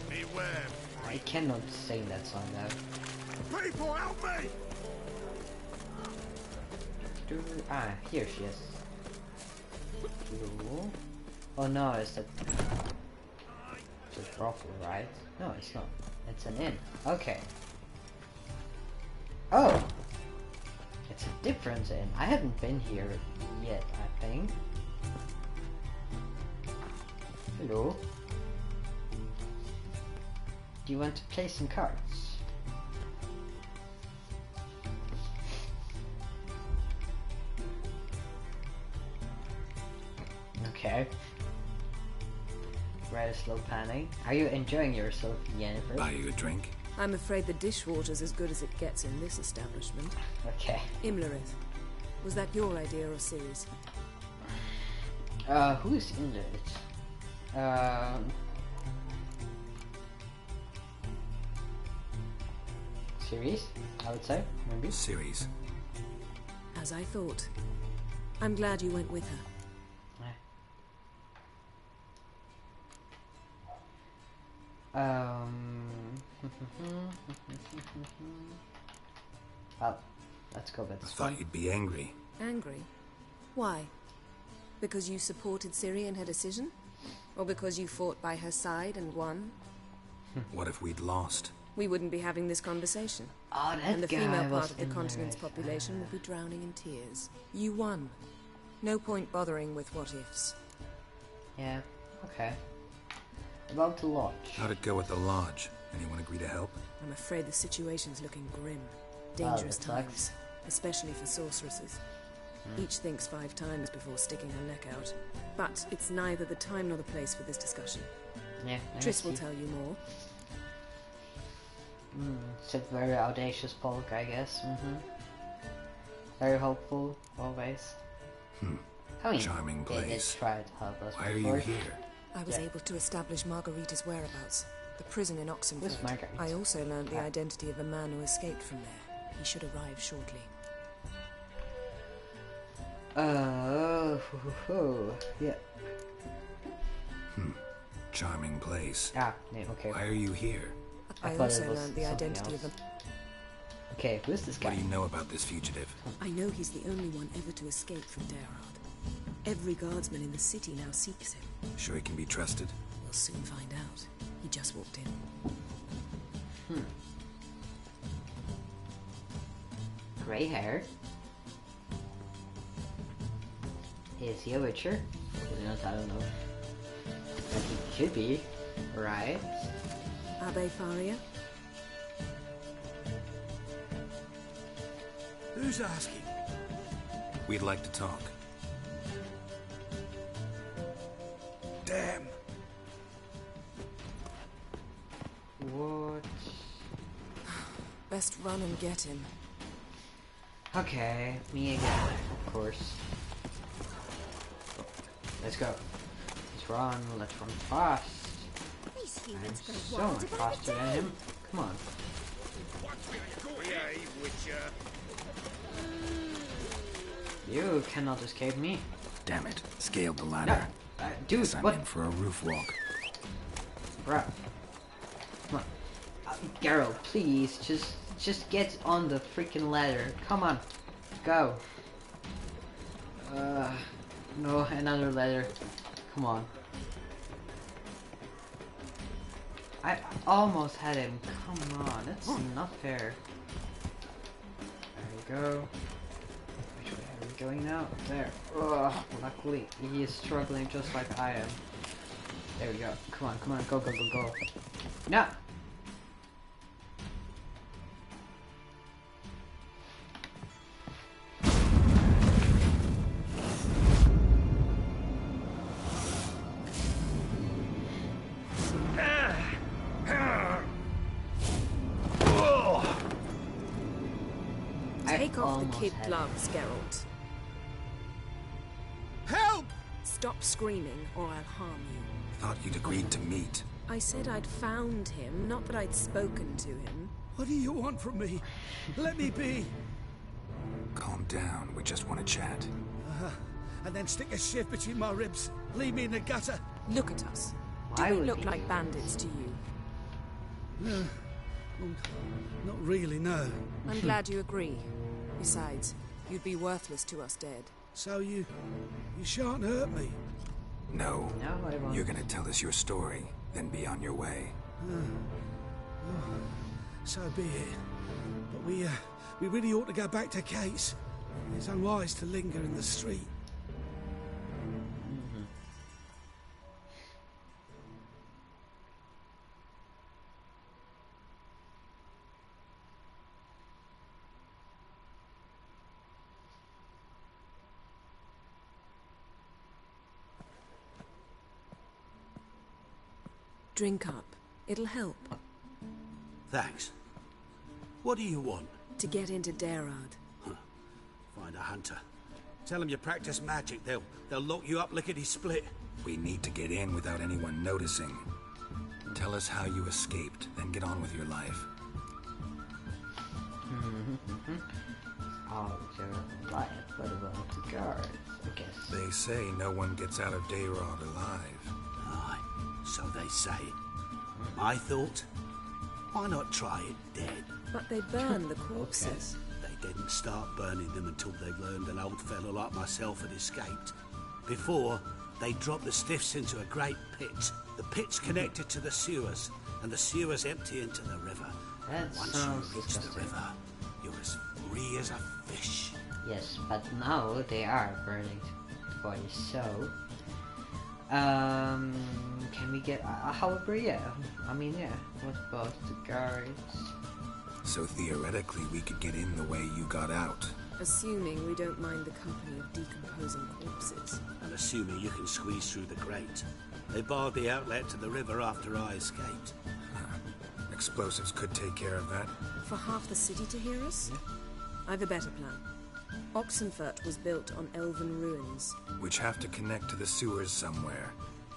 Beware. I cannot sing that song though. People, help me! Ah, here she is. Hello? Oh no, it's a brothel, right? No, it's not. It's an inn. Okay. Oh! It's a different inn. I haven't been here yet, I think. Hello? Do you want to play some cards? Okay. Rather slow panning. Are you enjoying yourself, Jennifer? Buy you a drink? I'm afraid the dishwater's as good as it gets in this establishment. Okay. Imlerith, was that your idea or Ciri's? Who is in it? Series, I would say, maybe. Series. As I thought. I'm glad you went with her. Well, let's go with I this thought one. you'd be angry. Angry? Why? Because you supported Ciri in her decision? Or because you fought by her side and won? What if we'd lost? We wouldn't be having this conversation. Oh, that And the guy female was part of the in continent's there. population would be drowning in tears. You won. No point bothering with what ifs. Yeah, okay. About the lodge. How'd it go at the lodge? Anyone agree to help? I'm afraid the situation's looking grim. Wow, Dangerous that sucks. times. Especially for sorceresses. Each thinks 5 times before sticking her neck out. But it's neither the time nor the place for this discussion. Yeah, I Triss will see. tell you more. It's a very audacious Polk, I guess. Very hopeful, always. I mean, Charming they did place. try to help us Why are before. you here? I was Yeah. able to establish Margarita's whereabouts. The prison in Oxenford. Who's Margarita? I also learned the Ah. identity of a man who escaped from there. He should arrive shortly. Yeah. Charming place. Ah, yeah, okay. Why are you here? I I thought also it was learned the something identity else. of a... Okay, who's this What guy? do you know about this fugitive? I know he's the only one ever to escape from Darard. Every guardsman in the city now seeks him. Sure he can be trusted? We'll soon find out. He just walked in. Gray hair. Is he a witcher? I don't know. But he could be, right? Abbe Faria? Who's asking? We'd like to talk. Damn. What? Best run and get him. Okay, me again, of course. Let's go. Let's run fast. These I'm humans go so wild much about faster a than day. him. Come on. Behave, Witcher. You cannot escape me. Damn it. Scaled the No, ladder. dude, Guess I'm what? in for a roof walk. Bruh. Come on. Geralt, please, just Just get on the freaking ladder. Come on. Go. No, another ladder. Come on. I almost had him. Come on, that's not fair. There we go. Which way are we going now? There. Ugh, luckily, he is struggling just like I am. There we go. Come on, come on, go, go, go, go. No! Take off the kid gloves, Geralt. Help! Stop screaming, or I'll harm you. Thought you'd agreed to meet. I said I'd found him, not that I'd spoken to him. What do you want from me? Let me be. Calm down, we just want to chat. And then stick a shiv between my ribs. Leave me in the gutter. Look at us. Do Why we would look he like do bandits to you? No. Not really, no. I'm glad you agree. Besides, you'd be worthless to us dead. So you shan't hurt me. No. No, I won't. You're gonna tell us your story, then be on your way. So be it. But we really ought to go back to Kate's. It's unwise to linger in the street. Drink up. It'll help. Thanks. What do you want? To get into Darad. Find a hunter. Tell them you practice magic. They'll lock you up lickety-split. We need to get in without anyone noticing. Tell us how you escaped, then get on with your life. Oh, you're right. What about the guards? I guess. They say no one gets out of Dayrod alive. Aye, so they say. My thought? Why not try it dead? But they burn the corpses. They didn't start burning them until they learned an old fellow like myself had escaped. Before, they dropped the stiffs into a great pit. The pit's connected to the sewers, and the sewers empty into the river. That Once sounds you reach the disgusting. river, you're as free as a fish. Yes, but now they are burning the bodies, so... can we get a halberd? Yeah. I mean, yeah. What about the guards? So theoretically, we could get in the way you got out. Assuming we don't mind the company of decomposing corpses. And assuming you can squeeze through the grate. They barred the outlet to the river after I escaped. Explosives could take care of that. For half the city to hear us? I've a better plan. Oxenfurt was built on elven ruins. Which have to connect to the sewers somewhere.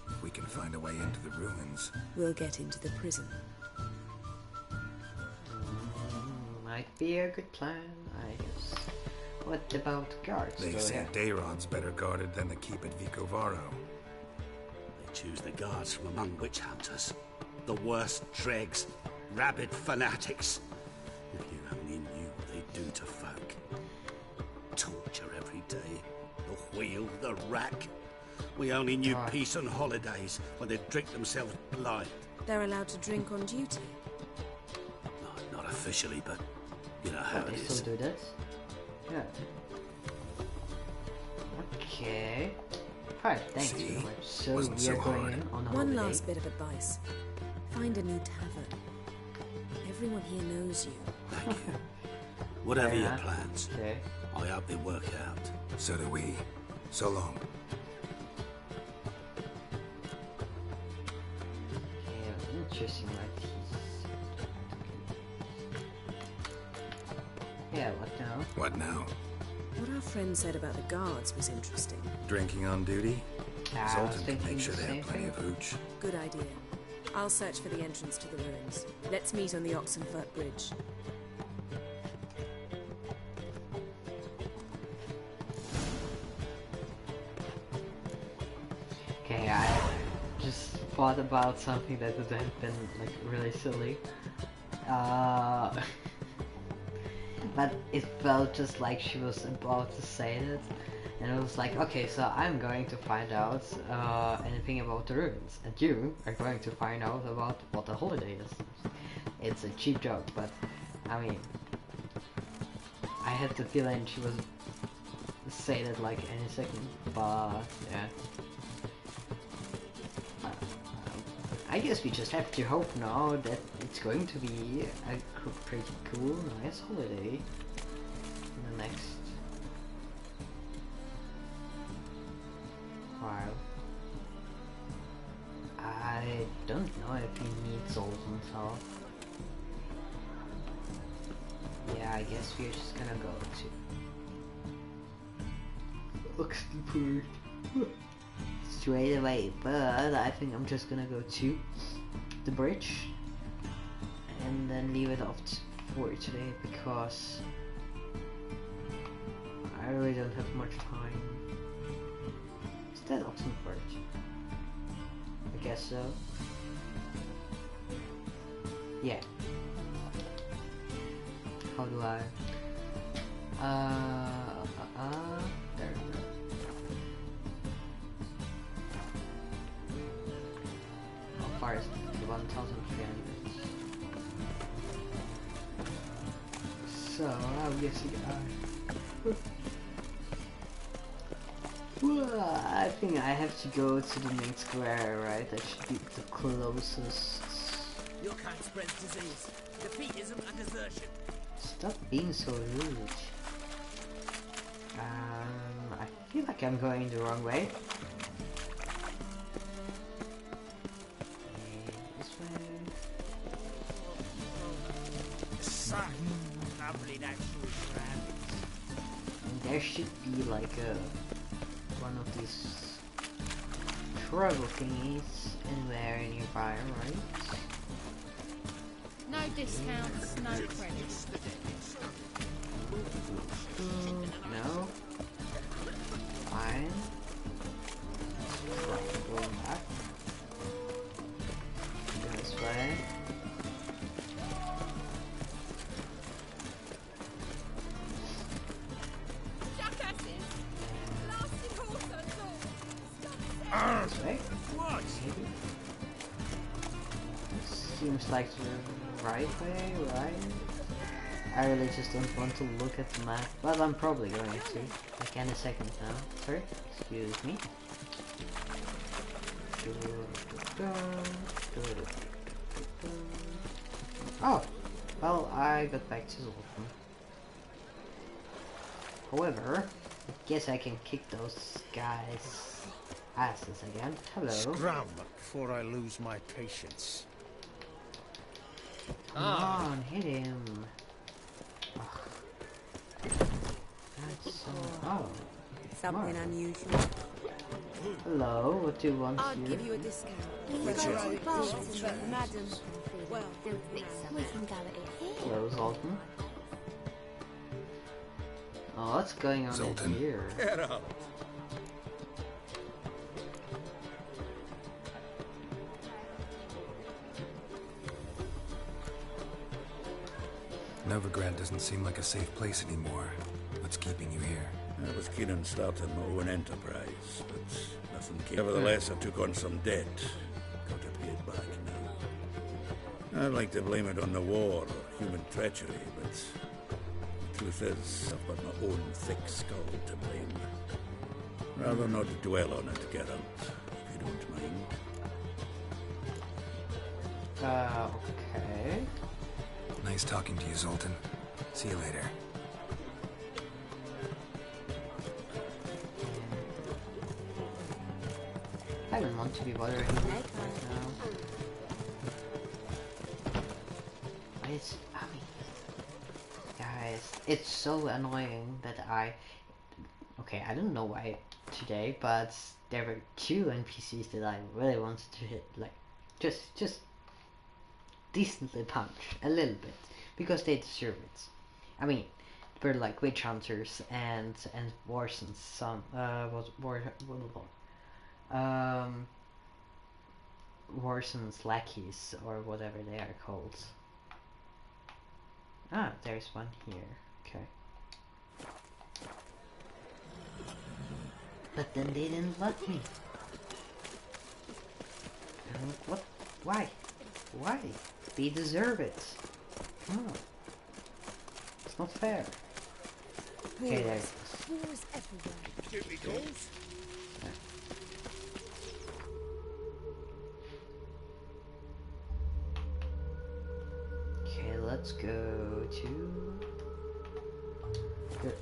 If we can find a way into the ruins. We'll get into the prison. Might be a good plan, I guess. What about guards? They say Dayrod's better guarded than the keep at Vicovaro. They choose the guards from among witch hunters. The worst dregs. Rabid fanatics. If you only knew what they do to folk. Torture every day. The wheel, the rack. We only knew peace on holidays when they'd drink themselves blind. They're allowed to drink on duty. Not officially, but you know how it They is. still do this? Yeah. Okay. Alright, thanks See? very much. So Wasn't we so are going hard. in on a One holiday. last bit of advice. Find a new tavern. Everyone here knows you. Thank you. Whatever your Yeah. plans, Okay. I hope they work out. So do we. So long. Okay, interesting like these. Yeah, what now? What now? What our friend said about the guards was interesting. Drinking on duty? I was Zoltan can thinking make sure the they same have plenty thing. of hooch. Good idea. I'll search for the entrance to the ruins. Let's meet on the Oxenfurt Bridge. Okay, I just thought about something that would have been like really silly. but it felt just like she was about to say it. And it was like, okay, so I'm going to find out anything about the ruins, and you are going to find out about what a holiday is. It's a cheap joke, but I mean, I had the feeling she was say that like any second, but yeah. I guess we just have to hope now that it's going to be a pretty cool, nice holiday in the next while. I don't know if he needs Zoltan, so yeah, I guess we're just gonna go to Oxenford straight away, but I think I'm just gonna go to the bridge and then leave it off for today because I really don't have much time. Is that Oxenford? I guess so. Yeah. How do I? There we go. How far is it? 1,300. So, I'm guessing I think I have to go to the main square, right? That should be the closest. Your kind spreads disease. Defeatism and desertion. Stop being so rude. I feel like I'm going the wrong way. This way. Lovely natural surroundings. And there should be like one of these travel thingies anywhere nearby, right? No discounts, no credits. No. Fine. Going back. This way. This way. Maybe. Seems like the right way, right? I really just don't want to look at the map, but I'm probably going to. Like any second now. Sorry, excuse me. Oh, well, I got back to Zoltan. However, I guess I can kick those guys' asses again. Hello. Scram before I lose my patience. Come on, hit him. Ugh. That's so... Oh. Something unusual. Hello, what do you want I'd here? give you a discount. Richard. But madam, well, We can go at it here. Hello, Zoltan. Oh, what's going on Zoltan. here? Get up! Novigrad doesn't seem like a safe place anymore. What's keeping you here? I was keen on starting my own enterprise, but nothing came. Nevertheless, I took on some debt. Got to pay it back now. I'd like to blame it on the war or human treachery, but the truth is, I've got my own thick skull to blame. Rather not dwell on it, Geralt, if you don't mind. Okay. Nice talking to you, Zoltan. See you later. I don't want to be bothering him right now. It's, I mean, guys, it's so annoying that okay, I don't know why today, but there were two NPCs that I really wanted to hit, like, just decently punch, a little bit, because they deserve it. I mean, they're like witch hunters and Warsons, some, Warson's lackeys, or whatever they are called. Ah, there's one here. But then they didn't let me. What? Why? Why? They deserve it. Oh. It's not fair. Okay, there it is. Wars everywhere. Duty calls. Okay, let's go to... Good.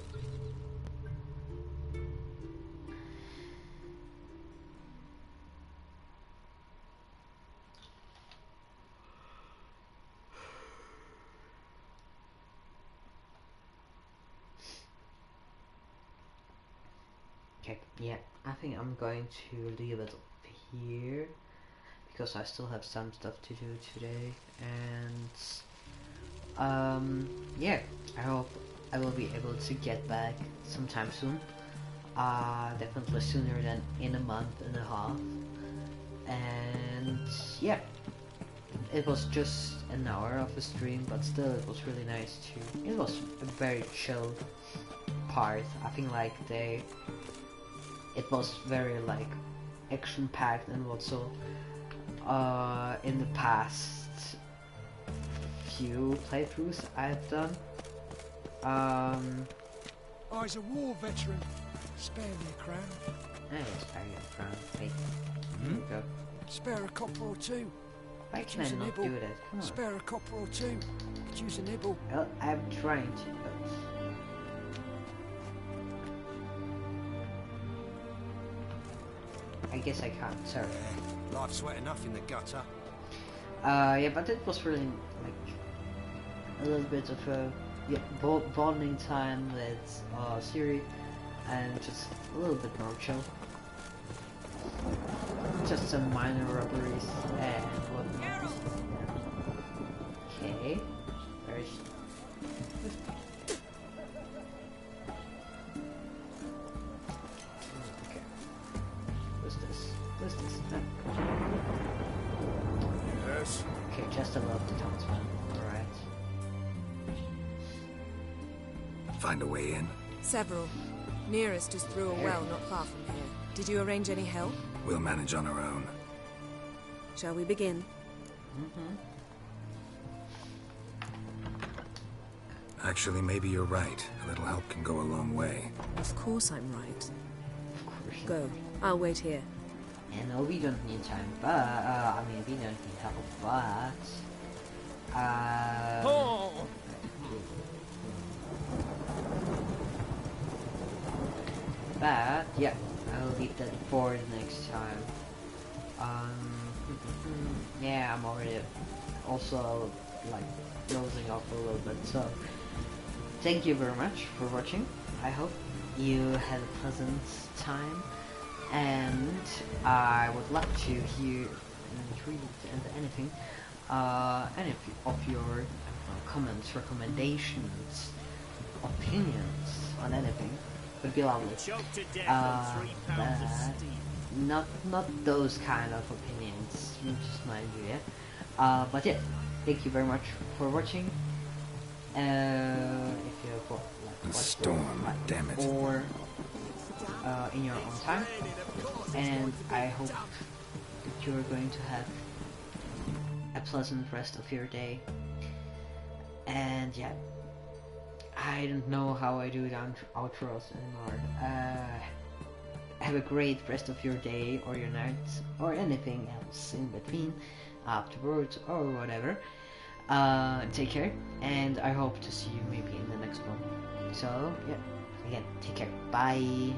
Okay, yeah, I think I'm going to leave it here because I still have some stuff to do today, and yeah, I hope I will be able to get back sometime soon. Definitely sooner than in a month and a half. And yeah, it was just an hour of a stream, but still it was really nice too. It was a very chill part. I think like it was very like action packed and also in the past few playthroughs I've done. I's a war veteran. Spare me a crown. Hey, spare you a crown. Hey, here we go. Spare a copper or two. Why Could can I use a not nibble. do that? Come on. Spare a copper or two. Could use a nibble. Well, I'm trying to, but... I guess I can't, sorry. Life's wet enough in the gutter. Yeah, but it was really, like, a little bit of a bonding time with Siri, and just a little bit more chill. Just some minor robberies and whatnot. Okay. Very... Okay. What's this? What's this? Yes? Okay, just above the townsman. Alright. Find a way in? Several. Nearest is through a well not far from here. Did you arrange any help? We'll manage on our own. Shall we begin? Actually, maybe you're right. A little help can go a long way. Of course I'm right. Go. I'll wait here. Yeah, no, we don't need time, but, I mean, we don't need help, but... But, yeah, I'll leave that for the next time. Yeah, I'm already also, like, closing off a little bit, so... Thank you very much for watching. I hope you had a pleasant time. And I would love to hear and read and anything, any of your comments, recommendations, opinions on anything would be lovely. Not those kind of opinions, just mind you, yeah. But yeah, thank you very much for watching. If you have A storm, damn it. or in your own time, and I hope that you're going to have a pleasant rest of your day. And yeah, I don't know how I do the outros anymore. Have a great rest of your day or your night or anything else in between, afterwards or whatever. Take care, and I hope to see you maybe in the next one. So yeah, again, take care. Bye.